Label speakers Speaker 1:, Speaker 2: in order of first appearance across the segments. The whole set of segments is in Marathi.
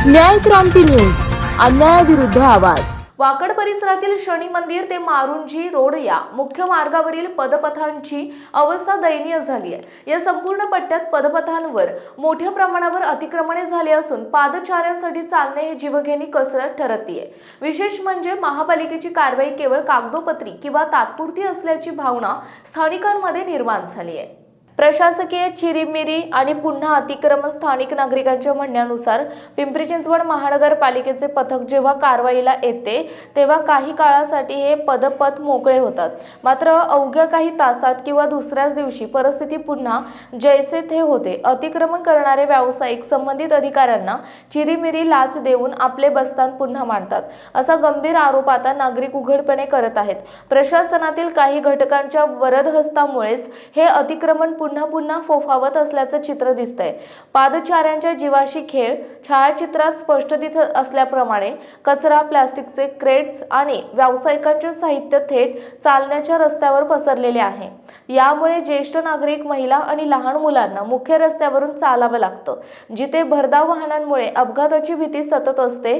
Speaker 1: न्याय क्रांती न्यूज, अन्यायाविरुद्ध आवाज।
Speaker 2: वाकड परिसरातील शनी मंदिर ते मारुंजी रोड या मुख्य मार्गावरील पदपथांची अवस्था दयनीय झाली आहे। या संपूर्ण पट्ट्यात पदपथांवर मोठ्या प्रमाणावर अतिक्रमणे झाली असून पादचाऱ्यांसाठी चालणे हे जीवघेणी कसरत ठरतीये। विशेष म्हणजे महापालिकेची कारवाई केवळ कागदोपत्री किंवा तात्पुरती असल्याची भावना स्थानिकांमध्ये निर्माण झाली आहे। प्रशासकीय चिरीमिरी आणि पुन्हा अतिक्रमण स्थानिक नागरिकांच्या म्हणण्यानुसार पिंपरी चिंचवड महानगरपालिकेचे पथक जेव्हा कारवाईला येते तेव्हा काही काळासाठी हे पदपथ मोकळे होतात। मात्र अवघ्या काही तासात किंवा दुसऱ्याच दिवशी परिस्थिती पुन्हा जैसे थे होते। अतिक्रमण करणारे व्यावसायिक संबंधित अधिकाऱ्यांना चिरीमिरी लाच देऊन आपले बस्तान पुन्हा मांडतात, असा गंभीर आरोप आता नागरिक उघडपणे करत आहेत। प्रशासनातील काही घटकांच्या वरदहस्तामुळेच हे अतिक्रमण पुन्हा फोफावत असल्याचं चित्र दिसतंय। पादचाऱ्यांच्या जीवाशी खेळ छायाचित्रात स्पष्ट दिसत असल्याप्रमाणे कचरा, प्लास्टिकचे क्रेट्स आणि व्यावसायिकांचे साहित्य थेट चालण्याच्या रस्त्यावर पसरलेले आहे। यामुळे ज्येष्ठ नागरिक, महिला आणि लहान मुलांना मुख्य रस्त्यावरून चालावं लागतं, जिथे भरधाव वाहनांमुळे अपघाताची भीती सतत असते।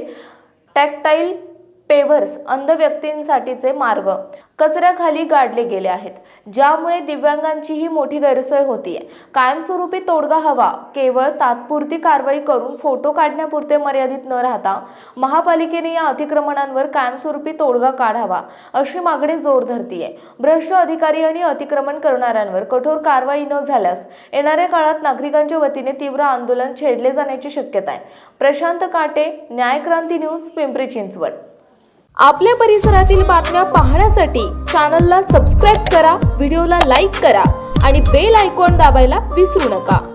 Speaker 2: टॅक्टाईल पेव्हर्स अंध व्यक्तींसाठीचे मार्ग कचऱ्याखाली गाडले गेले आहेत, ज्यामुळे दिव्यांगांचीही मोठी गैरसोय होतीये। कायमस्वरूपी तोडगा हवा। केवळ तात्पुरती कारवाई करून फोटो काढण्यापुरते मर्यादित न राहता महापालिकेने या अतिक्रमणांवर कायमस्वरूपी तोडगा काढावा, अशी मागणी जोर धरतीये। भ्रष्ट अधिकारी आणि अतिक्रमण करणाऱ्यांवर कठोर कारवाई न झाल्यास येणाऱ्या काळात नागरिकांच्या वतीने तीव्र आंदोलन छेडले जाण्याची शक्यता आहे। प्रशांत काटे, न्याय क्रांती न्यूज, पिंपरी चिंचवड। आपल्या परिसरातील बातम्या पाहण्यासाठी चॅनलला सबस्क्राईब करा, व्हिडिओला लाईक करा आणि बेल आयकॉन दाबायला विसरू नका।